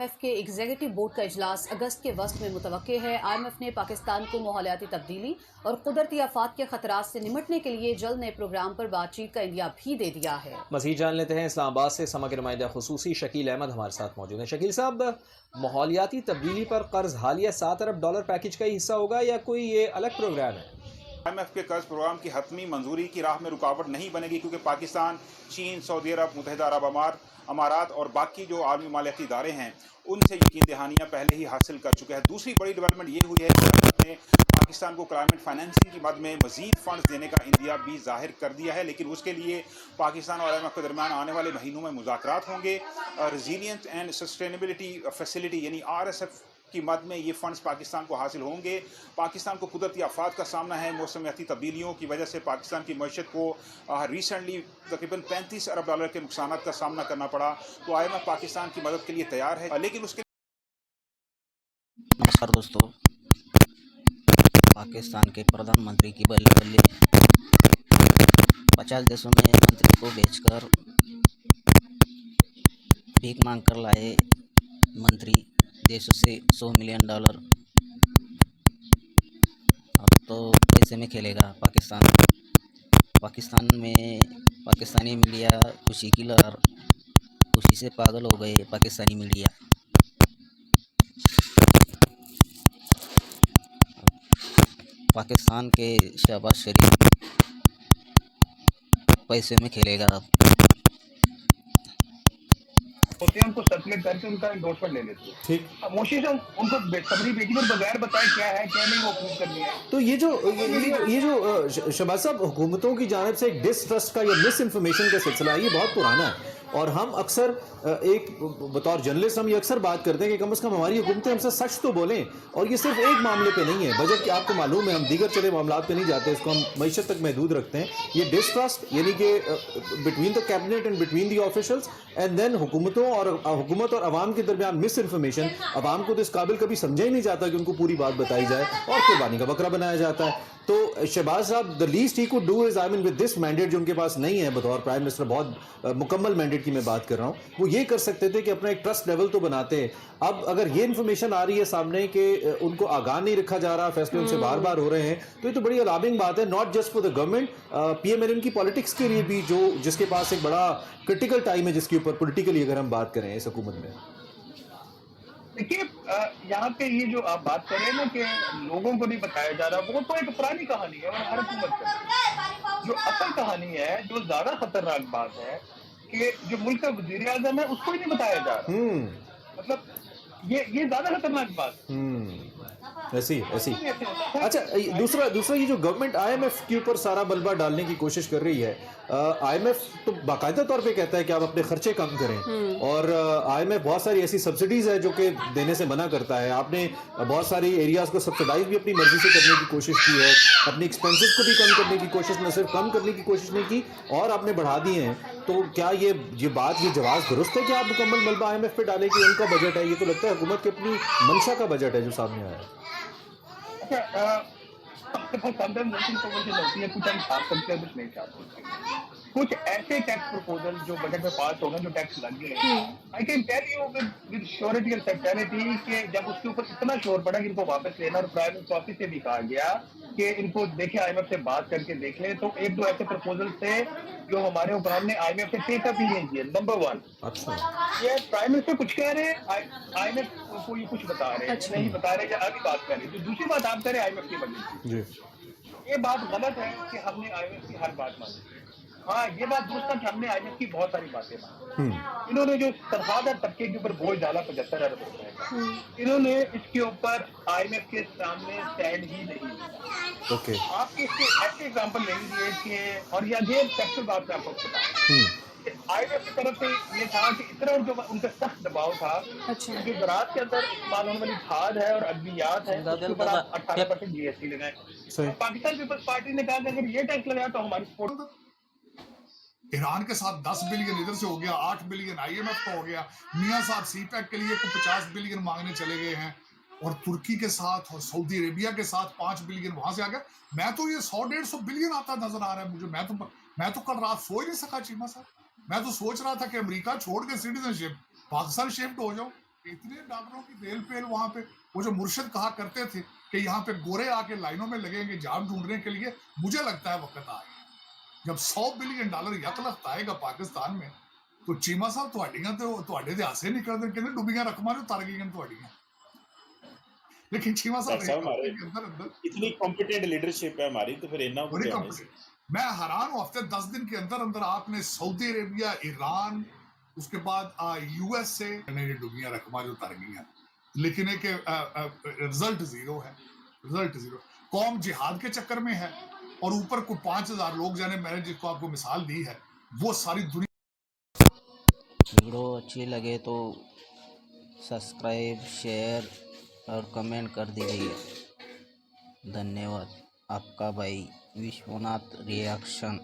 IMF के executive board का इजलास अगस्त के वस्त में मुतवक्के है। IMF ने पाकिस्तान को माहौलियाती तब्दीली और कुदरती आफात के खतरात से निमटने के लिए जल्द नए प्रोग्राम पर बातचीत का इंदिया भी दे दिया है। मज़ीद जान लेते हैं इस्लामाबाद से समा के नुमाइंदा खुसूसी शकील अहमद हमारे साथ मौजूद हैं। शकील साहब, माहौलियाती तब्दीली पर कर्ज हालिया $7 अरब पैकेज का ही हिस्सा होगा या कोई ये अलग प्रोग्राम है? IMF के कर्ज प्रोग्राम की हतमी मंजूरी की राह में रुकावट नहीं बनेगी, क्योंकि पाकिस्तान, चीन, सऊदी अरब, मुत्तहिदा अरब अमारात और बाकी जो आलमी मालियाती इदारे हैं उनसे यकीन दहानियाँ पहले ही हासिल कर चुके हैं। दूसरी बड़ी डेवलपमेंट ये हुई है कि IMF ने पाकिस्तान को क्लाइमेट फाइनेंसिंग की मद में मजीद फंड्स देने का इंदिया भी जाहिर कर दिया है, लेकिन उसके लिए पाकिस्तान और IMF के दरमियान आने वाले महीनों में मुज़ाकरात होंगे। रेजिलियंस एंड सस्टेनेबिलिटी फैसिलिटी यानी RSF की मद में ये फंड्स पाकिस्तान को हासिल होंगे। पाकिस्तान को कुदरती आफात का सामना है। मौसमियाती तब्दीलियों की वजह से पाकिस्तान की मईशत को रिसेंटली तकरीबन $35 अरब के नुकसान का सामना करना पड़ा। तो IMF पाकिस्तान की मदद के लिए तैयार है, लेकिन उसके नमस्कार दोस्तों, पाकिस्तान के प्रधानमंत्री की बल्ले बल्ले 50 देशों में मंत्री को बेचकर भीख मांग कर लाए मंत्री देशों से $100 मिलियन। अब तो पैसे में खेलेगा पाकिस्तान। पाकिस्तान में पाकिस्तानी मीडिया खुशी की लहर, खुशी से पागल हो गए पाकिस्तानी मीडिया। पाकिस्तान के शहबाज शरीफ पैसे में खेलेगा अब। होते हैं, उनको सर्कुलेट करके उनका एंडोर्समेंट ले लेते हैं। ठीक। मोशी से उनको बेसब्री बेटी पर बगैर बताए क्या है क्या नहीं वो प्रूव करनी है। तो ये जो शहबाज साहब, हुकूमतों की जानिब से एक डिसट्रस्ट का या मिस इन्फॉर्मेशन का सिलसिला है, ये बहुत पुराना है। और हम अक्सर एक बतौर जर्नलिस्ट हम ये अक्सर बात करते हैं कि कम से कम हमारी हुकूमतें हमसे सच तो बोलें। और ये सिर्फ एक मामले पे नहीं है, बजट की आपको मालूम है, हम दीगर चले मामलात पे नहीं जाते, इसको हम मईशत तक महदूद रखते हैं। ये डिसट्रस्ट यानी कि between the cabinet and between the officials and then हुकूमत और अवाम के दरमियान मिस इन्फॉर्मेशन। अवाम को तो इस काबिल कभी समझा ही नहीं जाता कि उनको पूरी बात बताई जाए और कुर्बानी का बकरा बनाया जाता है। तो शहबाज साहब, the least he could do is, I mean with this mandate जो उनके पास नहीं है बतौर प्राइम मिनिस्टर, बहुत मुकम्मल मैंडेट की मैं बात कर रहा हूँ, वो ये कर सकते थे कि अपना एक ट्रस्ट लेवल तो बनाते हैं। अब अगर ये इन्फॉर्मेशन आ रही है सामने कि उनको आगाह नहीं रखा जा रहा, फैसले उनसे बार बार हो रहे हैं, तो ये तो बड़ी अलार्मिंग बात है, not just for the government, PMLN की पॉलिटिक्स के लिए भी, जो जिसके पास एक बड़ा क्रिटिकल टाइम है, जिसके ऊपर पोलिटिकली अगर हम बात करें इस हुकूमत में। देखिए, यहाँ पे ये जो आप बात कर रहे हैं ना कि लोगों को नहीं बताया जा रहा, वो तो एक पुरानी कहानी है और हर हुकूमत का। जो असल कहानी है, जो ज्यादा खतरनाक बात है कि जो मुल्क का वजीर आजम है उसको ही नहीं बताया जा रहा। मतलब ये ज्यादा खतरनाक बात। ऐसी अच्छा, दूसरा ये जो गवर्नमेंट IMF के ऊपर सारा मलबा डालने की कोशिश कर रही है, IMF तो बाकायदा तौर पे कहता है कि आप अपने खर्चे कम करें, और IMF बहुत सारी ऐसी सब्सिडीज है जो कि देने से मना करता है। आपने बहुत सारी एरियाज को सब्सिडाइज भी अपनी मर्जी से करने की कोशिश की है, अपने एक्सपेंसेस को भी कम करने की कोशिश, न सिर्फ कम करने की कोशिश नहीं की और आपने बढ़ा दिए हैं। तो क्या ये जवाब दुरुस्त है कि आप मुकम्मल मलबा IMF पे डालें कि उनका बजट है? ये तो लगता है हुकूमत की अपनी मंशा का बजट है जो सामने आया है। कुछ हम छाप सकते हैं, कुछ नहीं छाप सकते। कुछ ऐसे टैक्स प्रपोजल जो बजट में पास होगा, जो टैक्स लग गए, I can tell you with surety and certainty कि जब उसके ऊपर इतना शोर पड़ा कि इनको वापस लेना, और प्राइम मिनिस्टर ऑफिस से भी कहा गया कि इनको देखे, IMF से बात करके देख ले, तो एक दो ऐसे प्रपोजल थे जो हमारे हुक्मरान ने IMF से टेकअप ही नहीं किए। नंबर 1, अच्छा, ये प्राइम मिनिस्टर कुछ कह रहे हैं, IMF को ये कुछ बता रहे हैं, नहीं बता रहे, या अभी बात कर रहे हैं। जो दूसरी बात आप करें IMF की वजह से, ये बात गलत है कि हमने IMF की हर बात मानी। हाँ, ये बात दुरुस्त है कि हमने IMF की बहुत सारी बातें मानी। इन्होंने जो सरफराज तबके के ऊपर बोझ डाला 75 अरब रुपए का, इन्होंने इसके ऊपर IMF के सामने स्टैंड ही नहीं लिया। ओके, आप इसके ऐसे एग्जाम्पल ले लीजिए कि, और ये फैक्चुअल बात मैं आपको बता, IMF की तरफ से ये था कि इतना जो उनका सख्त दबाव था, जो ज़राअत के अंदर इस्तेमाल होने वाली खाद है और अद्वियात है, उसके ऊपर आप 18% GST लगाएं। पाकिस्तान पीपल्स पार्टी ने कहा कि अगर ये टैक्स लगाया तो हमारी सपोर्ट। ईरान के साथ 10 बिलियन इधर से हो गया, 8 बिलियन IMF का हो गया, मियाँ साहब CPEC के लिए 50 बिलियन मांगने चले गए हैं, और तुर्की के साथ और सऊदी अरेबिया के साथ 5 बिलियन वहां से आ गया। मैं तो ये 100-150 बिलियन आता नजर आ रहा है मुझे। मैं तो कल रात सो ही नहीं सका चीमा साहब। मैं तो सोच रहा था कि अमेरिका छोड़ के सिटीजनशिप पाकिस्तान शिफ्ट हो जाओ। इतने डॉक्टरों की रेल पेल वहां पे, वो जो मुर्शिद कहा करते थे कि यहाँ पे गोरे आके लाइनों में लगेंगे जान ढूंढने के लिए, मुझे लगता है वक्त आ गया जब $100 बिलियन यकलख्त आएगा पाकिस्तान में, तो चीमा साहब ਤੁਹਾਡੇ ਦੇ ਹਾਸੇ ਨਿਕਲਦੇ ਕਹਿੰਦੇ ਡੁੱਬੀਆਂ ਰਕਮਾਂ ਨੂੰ ਤਰ ਗਈਆਂ ਤੁਹਾਡੀਆਂ। लेकिन चीमा साहब डॉक्टर साहब हमारे के अंदर अंदर इतनी कॉम्पिटेंट लीडरशिप है हमारी, तो फिर इतना बड़ी कुछ कॉम्पिटेंट। मैं हैरान हूँ, हफ्ते 10 दिन के अंदर अंदर आपने सऊदी अरेबिया, ईरान, उसके बाद यूएस से ये डुबियां रकमा जो तर गई हैं, लेकिन एक रिजल्ट जीरो है, रिजल्ट जीरो। कौम जिहाद के चक्कर में है और ऊपर को 5000 लोग जाने, मैंने जिसको आपको मिसाल दी है, वो सारी दुनिया। वीडियो अच्छी लगे तो सब्सक्राइब, शेयर और कमेंट कर दीजिए। धन्यवाद। आपका भाई विश्वनाथ रिएक्शन।